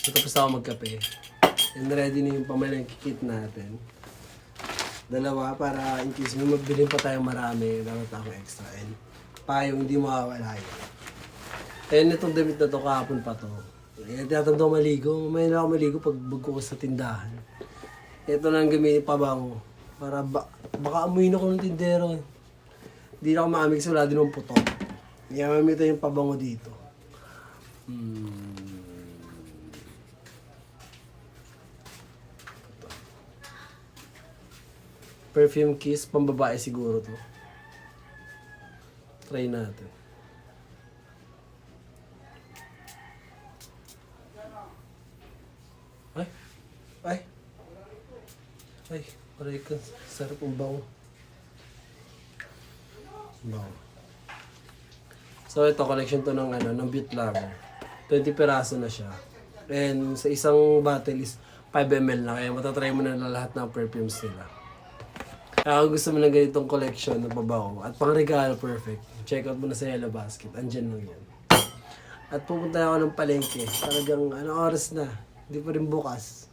Tapos ako magkape. And ready na yung pamalengke kit natin. Dalawa para in case may magbilhin pa tayong marami, dapat ako extra. And payong hindi mawawala yun. And itong damit na to, kahapon pa to. Eh, tinatamad ako maligo. Mamaya na ako maligo pag ko sa tindahan. Ito lang gamitin pabango. Para baka amuin ako ng tindero. Hindi na ako maamig sa wala din ng putok. Iyamamit yung pabango dito. Perfume Kiss, pambabae siguro to. Try natin. Ay! Ay! Ay! Aray ka. Sarap ang bango. Bango. So ito, collection to ng ng Beauty Lover. 20 peraso na siya. And sa isang bottle is 5 ml na. Kaya matatry mo na lahat ng perfumes nila. Kaya kung gusto mo ng ganitong collection na pabango at pang regalo, perfect. Check out mo na sa Yellow Basket. Andyan lang yan. At pupunta ako ng palengke. Talagang oras na. Hindi pa rin bukas.